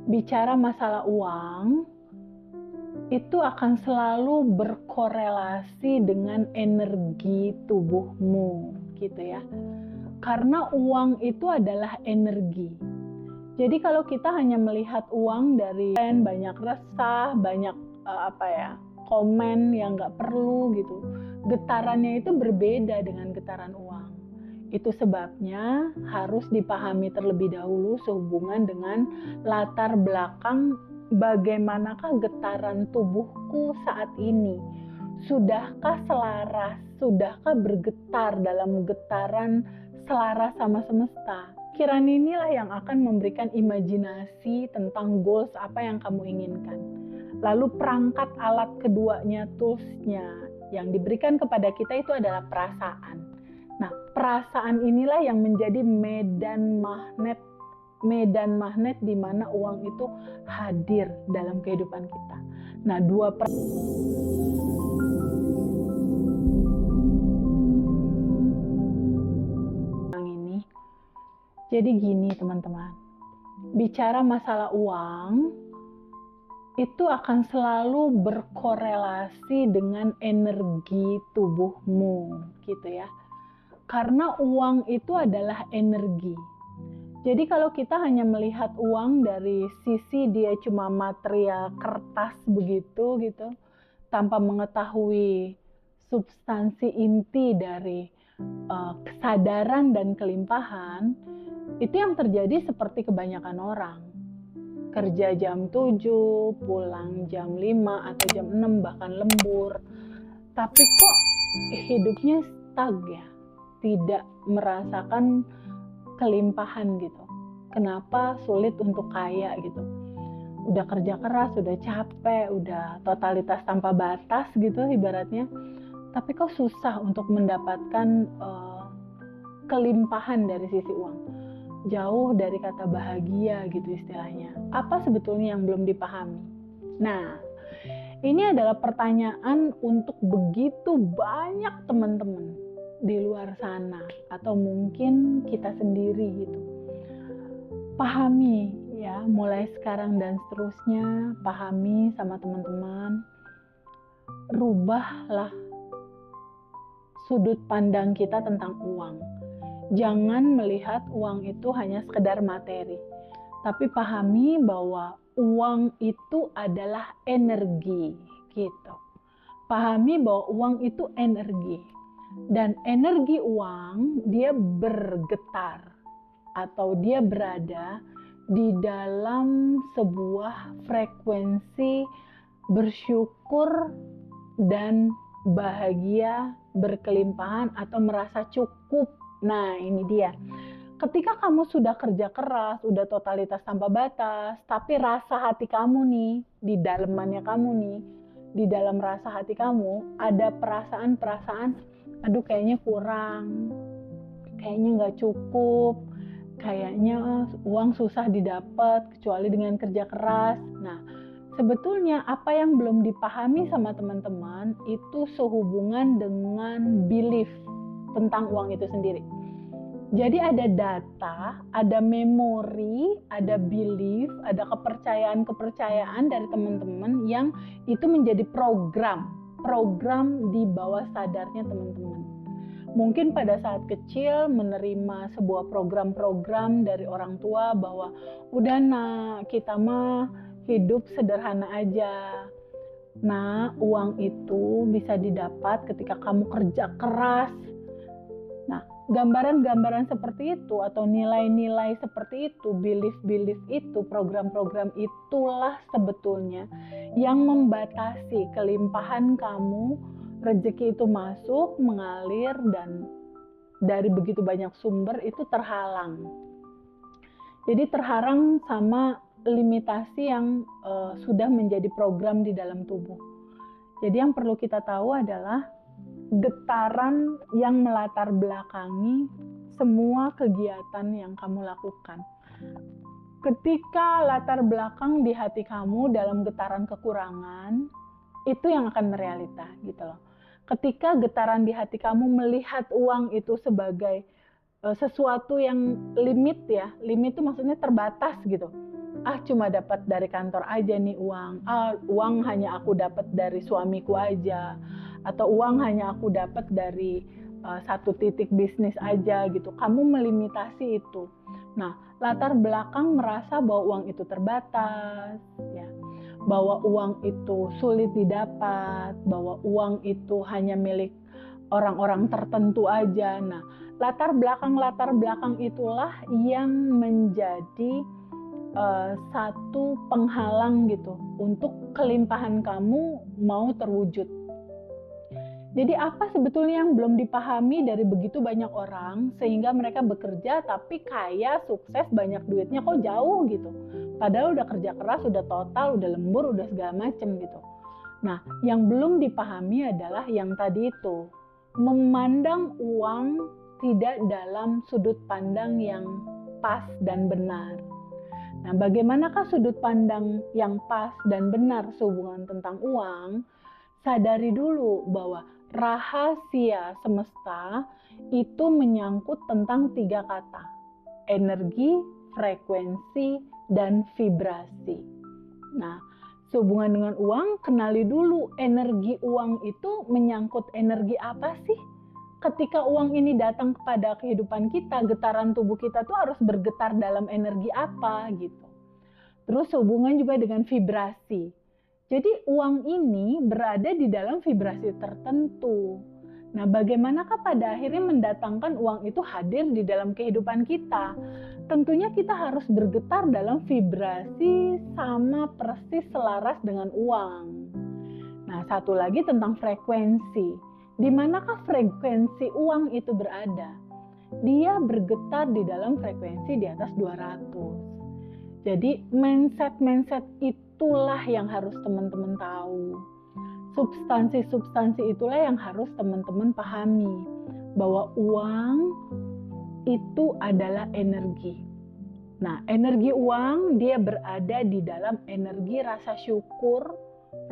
bicara masalah uang, itu akan selalu berkorelasi dengan energi tubuhmu, gitu ya. Karena uang itu adalah energi. Jadi kalau kita hanya melihat uang dari banyak resah, banyak komen yang nggak perlu gitu, getarannya itu berbeda dengan getaran uang. Itu sebabnya harus dipahami terlebih dahulu sehubungan dengan latar belakang bagaimanakah getaran tubuhku saat ini. Sudahkah selaras, sudahkah bergetar dalam getaran selaras sama semesta? Pikiran inilah yang akan memberikan imajinasi tentang goals apa yang kamu inginkan. Lalu perangkat alat keduanya, toolsnya yang diberikan kepada kita itu adalah perasaan. Nah, perasaan inilah yang menjadi medan magnet di mana uang itu hadir dalam kehidupan kita. Nah, jadi gini teman-teman, bicara masalah uang itu akan selalu berkorelasi dengan energi tubuhmu, gitu ya. Karena uang itu adalah energi. Jadi kalau kita hanya melihat uang dari sisi dia cuma material kertas begitu gitu, tanpa mengetahui substansi inti dari kesadaran dan kelimpahan, itu yang terjadi seperti kebanyakan orang. Kerja jam 7, pulang jam 5 atau jam 6, bahkan lembur. Tapi kok hidupnya stuck ya? Tidak merasakan kelimpahan gitu. Kenapa sulit untuk kaya gitu? Udah kerja keras, udah capek, udah totalitas tanpa batas gitu ibaratnya. Tapi kok susah untuk mendapatkan kelimpahan dari sisi uang. Jauh dari kata bahagia gitu istilahnya. Apa sebetulnya yang belum dipahami? Nah, ini adalah pertanyaan untuk begitu banyak teman-teman di luar sana atau mungkin kita sendiri gitu. Pahami ya, mulai sekarang dan seterusnya, pahami sama teman-teman. Rubahlah sudut pandang kita tentang uang. Jangan melihat uang itu hanya sekedar materi, tapi pahami bahwa uang itu adalah energi, gitu. Pahami bahwa uang itu energi, dan energi uang dia bergetar atau dia berada di dalam sebuah frekuensi bersyukur dan bahagia, berkelimpahan atau merasa cukup. Nah, ini dia. Ketika kamu sudah kerja keras, udah totalitas tanpa batas, tapi rasa hati kamu nih, di dalamannya kamu nih, di dalam rasa hati kamu, ada perasaan-perasaan, aduh kayaknya kurang, kayaknya nggak cukup, kayaknya uang susah didapat, kecuali dengan kerja keras. Nah, sebetulnya apa yang belum dipahami sama teman-teman, itu sehubungan dengan belief tentang uang itu sendiri. Jadi ada data, ada memori, ada belief, ada kepercayaan-kepercayaan dari teman-teman yang itu menjadi program di bawah sadarnya teman-teman. Mungkin pada saat kecil menerima sebuah program-program dari orang tua bahwa udah nak, kita mah hidup sederhana aja. Nah, uang itu bisa didapat ketika kamu kerja keras. Nah, gambaran-gambaran seperti itu atau nilai-nilai seperti itu, belief-belief itu, program-program itulah sebetulnya yang membatasi kelimpahan kamu, rezeki itu masuk, mengalir, dan dari begitu banyak sumber itu terhalang. Jadi terhalang sama limitasi yang sudah menjadi program di dalam tubuh. Jadi yang perlu kita tahu adalah getaran yang melatar belakangi semua kegiatan yang kamu lakukan. Ketika latar belakang di hati kamu dalam getaran kekurangan, itu yang akan merealita gitu loh. Ketika getaran di hati kamu melihat uang itu sebagai sesuatu yang limit ya, limit itu maksudnya terbatas gitu. cuma dapat dari kantor aja nih uang, uang hanya aku dapat dari suamiku aja, atau uang hanya aku dapat dari satu titik bisnis aja gitu. Kamu melimitasi itu. Nah, latar belakang merasa bahwa uang itu terbatas, ya, bahwa uang itu sulit didapat, bahwa uang itu hanya milik orang-orang tertentu aja. Nah, latar belakang itulah yang menjadi satu penghalang gitu untuk kelimpahan kamu mau terwujud. Jadi apa sebetulnya yang belum dipahami dari begitu banyak orang sehingga mereka bekerja tapi kaya, sukses, banyak duitnya kok jauh gitu. Padahal udah kerja keras, udah total, udah lembur, udah segala macem gitu. Nah, yang belum dipahami adalah yang tadi itu, memandang uang tidak dalam sudut pandang yang pas dan benar. Nah, bagaimanakah sudut pandang yang pas dan benar sehubungan tentang uang? Sadari dulu bahwa rahasia semesta itu menyangkut tentang 3 kata: energi, frekuensi, dan vibrasi. Nah, sehubungan dengan uang, kenali dulu energi uang itu menyangkut energi apa sih? Ketika uang ini datang kepada kehidupan kita, getaran tubuh kita tuh harus bergetar dalam energi apa gitu. Terus hubungan juga dengan vibrasi. Jadi uang ini berada di dalam vibrasi tertentu. Nah, bagaimanakah pada akhirnya mendatangkan uang itu hadir di dalam kehidupan kita? Tentunya kita harus bergetar dalam vibrasi sama persis selaras dengan uang. Nah, satu lagi tentang frekuensi. Di manakah frekuensi uang itu berada? Dia bergetar di dalam frekuensi di atas 200. Jadi mindset itulah yang harus teman-teman tahu. Substansi itulah yang harus teman-teman pahami. Bahwa uang itu adalah energi. Nah, energi uang dia berada di dalam energi rasa syukur,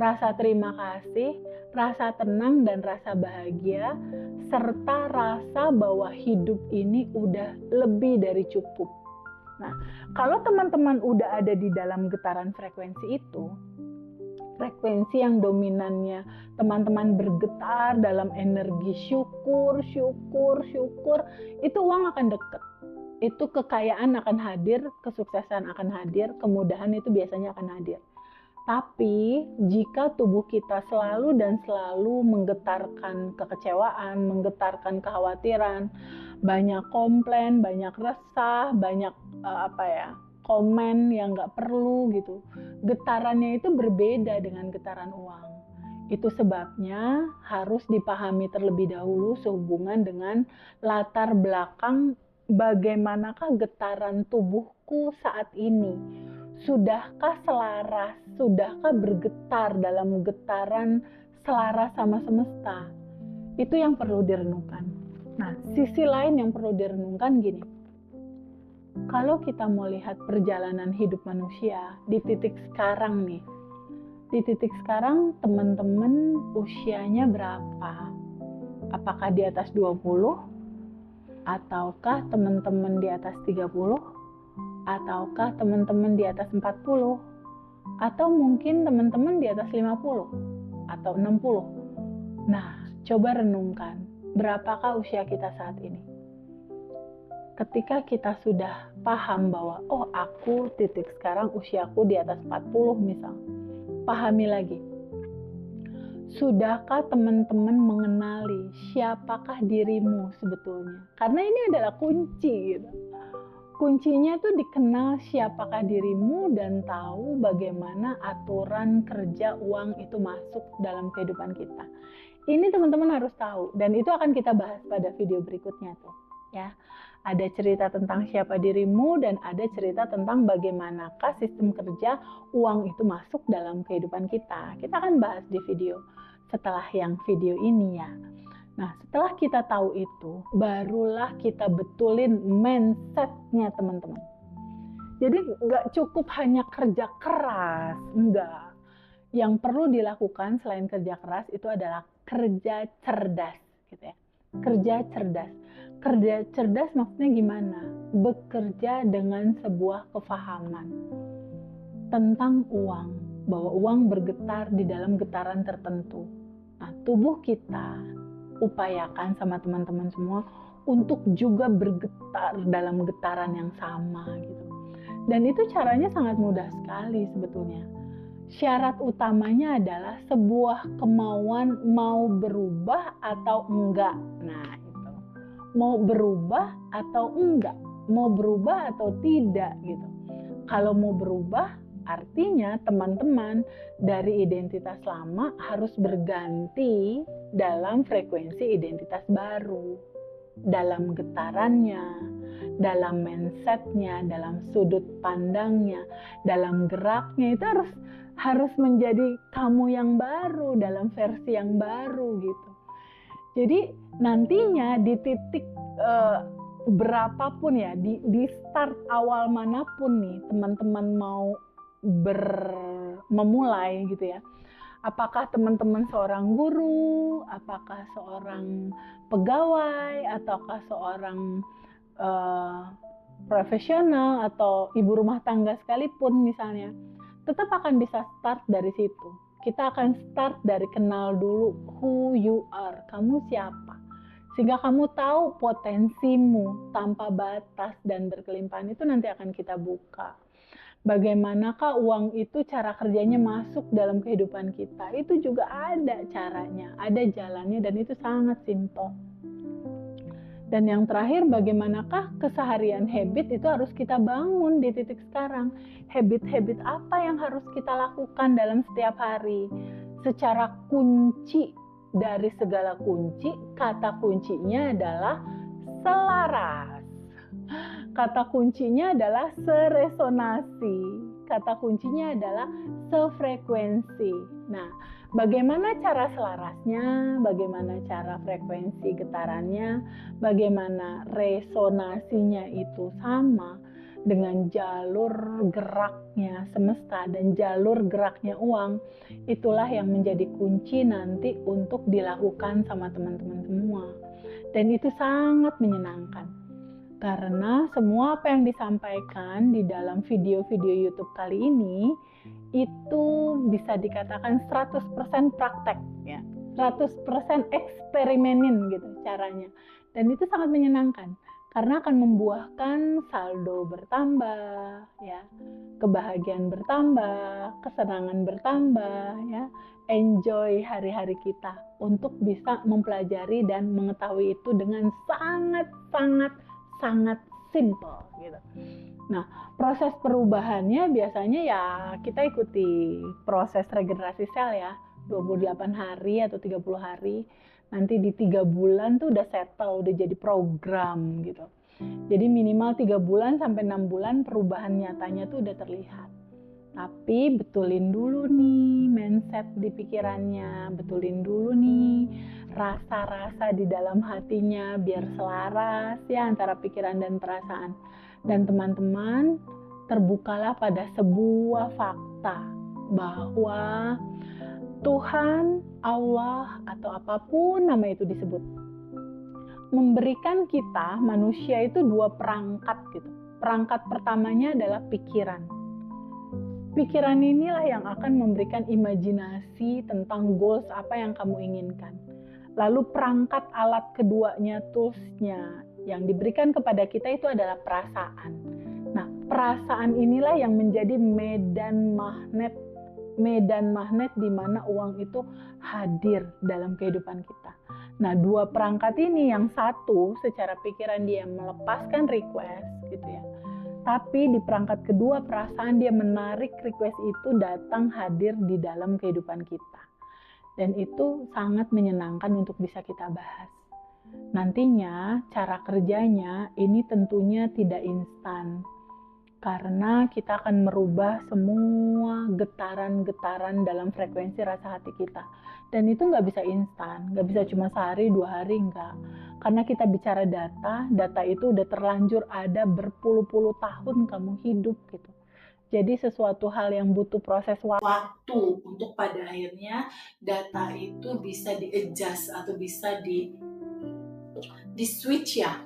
rasa terima kasih, rasa tenang dan rasa bahagia, serta rasa bahwa hidup ini udah lebih dari cukup. Nah, kalau teman-teman udah ada di dalam getaran frekuensi itu, frekuensi yang dominannya teman-teman bergetar dalam energi syukur, itu uang akan deket. Itu kekayaan akan hadir, kesuksesan akan hadir, kemudahan itu biasanya akan hadir. Tapi jika tubuh kita selalu menggetarkan kekecewaan, menggetarkan kekhawatiran, banyak komplain, banyak resah, banyak komen yang nggak perlu gitu, getarannya itu berbeda dengan getaran uang. Itu sebabnya harus dipahami terlebih dahulu sehubungan dengan latar belakang bagaimanakah getaran tubuhku saat ini. Sudahkah selaras, sudahkah bergetar dalam getaran selaras sama semesta? Itu yang perlu direnungkan. Nah, sisi lain yang perlu direnungkan gini. Kalau kita mau lihat perjalanan hidup manusia di titik sekarang nih. Di titik sekarang teman-teman usianya berapa? Apakah di atas 20? Ataukah teman-teman di atas 30? Ataukah teman-teman di atas 40? Atau mungkin teman-teman di atas 50 atau 60? Nah, coba renungkan, berapakah usia kita saat ini? Ketika kita sudah paham bahwa, oh aku titik sekarang usiaku di atas 40 misal, pahami lagi. Sudahkah teman-teman mengenali siapakah dirimu sebetulnya? Karena ini adalah kunci gitu. Kuncinya tuh dikenal siapakah dirimu dan tahu bagaimana aturan kerja uang itu masuk dalam kehidupan kita. Ini teman-teman harus tahu dan itu akan kita bahas pada video berikutnya tuh, ya. Ada cerita tentang siapa dirimu dan ada cerita tentang bagaimanakah sistem kerja uang itu masuk dalam kehidupan kita. Kita akan bahas di video setelah yang video ini ya. Nah, setelah kita tahu itu, barulah kita betulin mindset-nya teman-teman. Jadi nggak cukup hanya kerja keras, enggak. Yang perlu dilakukan selain kerja keras itu adalah kerja cerdas, gitu ya. Kerja cerdas. Kerja cerdas maksudnya gimana? Bekerja dengan sebuah kefahaman. tentang uang, bahwa uang bergetar di dalam getaran tertentu. Nah, tubuh kita upayakan sama teman-teman semua untuk juga bergetar dalam getaran yang sama gitu. Dan itu caranya sangat mudah sekali sebetulnya. Syarat utamanya adalah sebuah kemauan mau berubah atau enggak. Nah, itu. Mau berubah atau enggak, mau berubah atau tidak gitu. Kalau mau berubah, artinya teman-teman dari identitas lama harus berganti dalam frekuensi identitas baru, dalam getarannya, dalam mindsetnya, dalam sudut pandangnya, dalam geraknya. Itu harus menjadi kamu yang baru, dalam versi yang baru gitu. Jadi nantinya di titik berapapun ya, di start awal manapun nih teman-teman mau memulai gitu ya. Apakah teman-teman seorang guru, apakah seorang pegawai, ataukah seorang profesional atau ibu rumah tangga sekalipun misalnya, tetap akan bisa start dari situ. Kita akan start dari kenal dulu who you are, kamu siapa. Sehingga kamu tahu potensimu tanpa batas dan berkelimpahan itu nanti akan kita buka. Bagaimanakah uang itu cara kerjanya masuk dalam kehidupan kita? Itu juga ada caranya, ada jalannya, dan itu sangat simpel. Dan yang terakhir, bagaimanakah keseharian habit itu harus kita bangun di titik sekarang. Habit-habit apa yang harus kita lakukan dalam setiap hari? Secara kunci dari segala kunci, kata kuncinya adalah selaras. Kata kuncinya adalah seresonasi. Kata kuncinya adalah sefrekuensi. Nah, bagaimana cara selarasnya, bagaimana cara frekuensi getarannya, bagaimana resonasinya itu sama dengan jalur geraknya semesta dan jalur geraknya uang. Itulah yang menjadi kunci nanti untuk dilakukan sama teman-teman semua. Dan itu sangat menyenangkan. Karena semua apa yang disampaikan di dalam video-video YouTube kali ini itu bisa dikatakan 100% praktek ya. 100% eksperimenin gitu caranya. Dan itu sangat menyenangkan karena akan membuahkan saldo bertambah ya, kebahagiaan bertambah, kesenangan bertambah ya. Enjoy hari-hari kita untuk bisa mempelajari dan mengetahui itu dengan sangat simple gitu. Nah, proses perubahannya biasanya ya kita ikuti proses regenerasi sel ya, 28 hari atau 30 hari. Nanti di 3 bulan tuh udah settle, udah jadi program gitu. Jadi minimal 3 bulan sampai 6 bulan perubahan nyatanya tuh udah terlihat. Tapi betulin dulu nih mindset di pikirannya, betulin dulu nih rasa-rasa di dalam hatinya biar selaras ya antara pikiran dan perasaan. Dan teman-teman terbukalah pada sebuah fakta bahwa Tuhan, Allah, atau apapun nama itu disebut, memberikan kita manusia itu 2 perangkat gitu. Perangkat pertamanya adalah pikiran. Pikiran inilah yang akan memberikan imajinasi tentang goals apa yang kamu inginkan. Lalu perangkat alat keduanya, toolsnya yang diberikan kepada kita itu adalah perasaan. Nah, perasaan inilah yang menjadi medan magnet di mana uang itu hadir dalam kehidupan kita. Nah, 2 perangkat ini, yang satu secara pikiran dia melepaskan request gitu ya. Tapi di perangkat kedua perasaan dia menarik request itu datang hadir di dalam kehidupan kita. Dan itu sangat menyenangkan untuk bisa kita bahas. Nantinya cara kerjanya ini tentunya tidak instan. Karena kita akan merubah semua getaran-getaran dalam frekuensi rasa hati kita. Dan itu nggak bisa instan, nggak bisa cuma sehari, 2 hari, nggak. Karena kita bicara data itu udah terlanjur ada berpuluh-puluh tahun kamu hidup gitu. Jadi sesuatu hal yang butuh proses waktu untuk pada akhirnya data itu bisa di-adjust atau bisa di switch ya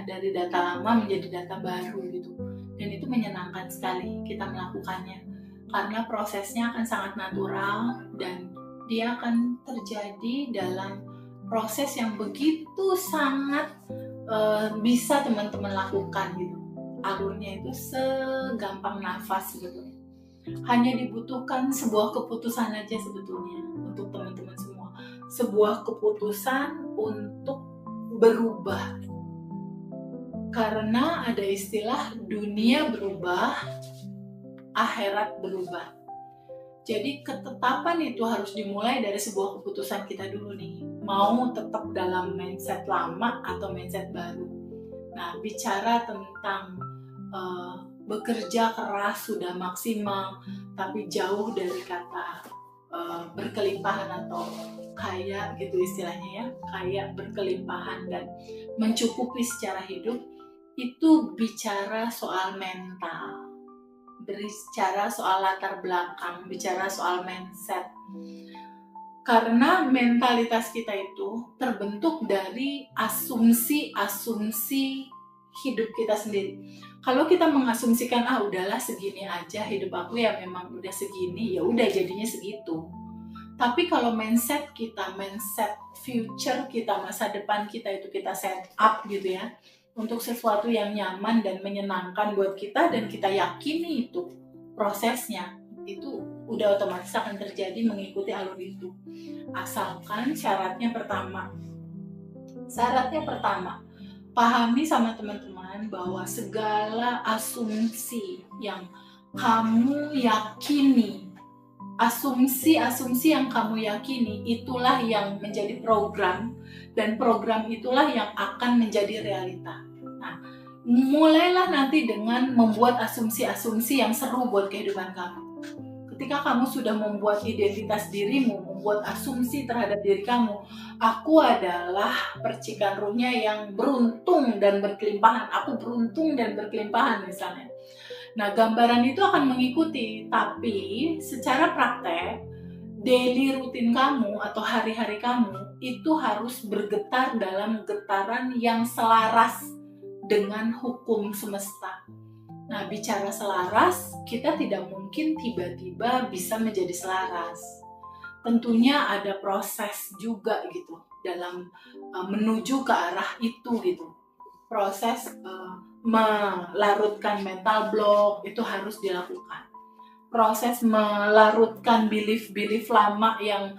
dari data lama menjadi data baru gitu. Dan itu menyenangkan sekali kita melakukannya. karena prosesnya akan sangat natural dan dia akan terjadi dalam proses yang begitu sangat bisa teman-teman lakukan gitu. Alurnya itu segampang nafas sebetulnya. Hanya dibutuhkan sebuah keputusan aja sebetulnya untuk teman-teman semua. Sebuah keputusan untuk berubah. Karena ada istilah dunia berubah, akhirat berubah. Jadi ketetapan itu harus dimulai dari sebuah keputusan kita dulu nih. Mau tetap dalam mindset lama atau mindset baru. Nah, bicara tentang bekerja keras sudah maksimal, tapi jauh dari kata berkelimpahan atau kaya gitu istilahnya ya, kaya berkelimpahan dan mencukupi secara hidup, itu bicara soal mental, bicara soal latar belakang, bicara soal mindset. Karena mentalitas kita itu terbentuk dari asumsi-asumsi hidup kita sendiri. Kalau kita mengasumsikan udahlah segini aja hidup aku ya memang udah segini, ya udah jadinya segitu. Tapi kalau mindset kita, mindset future kita, masa depan kita itu kita set up gitu ya, untuk sesuatu yang nyaman dan menyenangkan buat kita dan kita yakini itu prosesnya, itu udah otomatis akan terjadi mengikuti alur itu. Asalkan syaratnya pertama, pahami sama teman-teman bahwa segala asumsi yang kamu yakini, asumsi-asumsi yang kamu yakini itulah yang menjadi program, dan program itulah yang akan menjadi realita. Nah, mulailah nanti dengan membuat asumsi-asumsi yang seru buat kehidupan kamu. Ketika kamu sudah membuat identitas dirimu, membuat asumsi terhadap diri kamu, aku adalah percikan ruhnya yang beruntung dan berkelimpahan, aku beruntung dan berkelimpahan misalnya. Nah, gambaran itu akan mengikuti, tapi secara praktek, daily rutin kamu atau hari-hari kamu itu harus bergetar dalam getaran yang selaras dengan hukum semesta. Nah, bicara selaras, kita tidak mungkin tiba-tiba bisa menjadi selaras. Tentunya ada proses juga gitu dalam menuju ke arah itu gitu. Proses melarutkan mental block itu harus dilakukan. Proses melarutkan belief-belief lama yang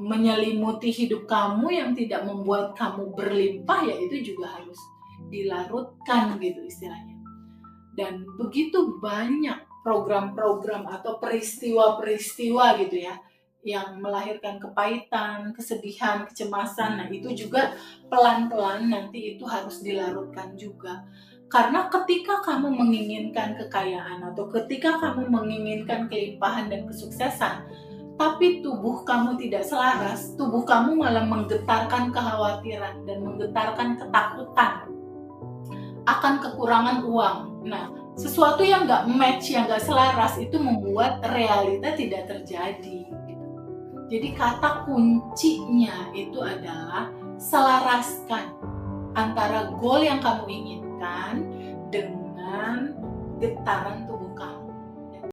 menyelimuti hidup kamu yang tidak membuat kamu berlimpah, ya itu juga harus dilarutkan gitu istilahnya. Dan begitu banyak program-program atau peristiwa-peristiwa gitu ya yang melahirkan kepahitan, kesedihan, kecemasan. Nah, itu juga pelan-pelan nanti itu harus dilarutkan juga. Karena ketika kamu menginginkan kekayaan atau ketika kamu menginginkan kelimpahan dan kesuksesan, tapi tubuh kamu tidak selaras, tubuh kamu malah menggetarkan kekhawatiran dan menggetarkan ketakutan akan kekurangan uang. Nah, sesuatu yang nggak match, yang nggak selaras itu membuat realita tidak terjadi. Jadi kata kuncinya itu adalah selaraskan antara goal yang kamu inginkan dengan getaran tubuh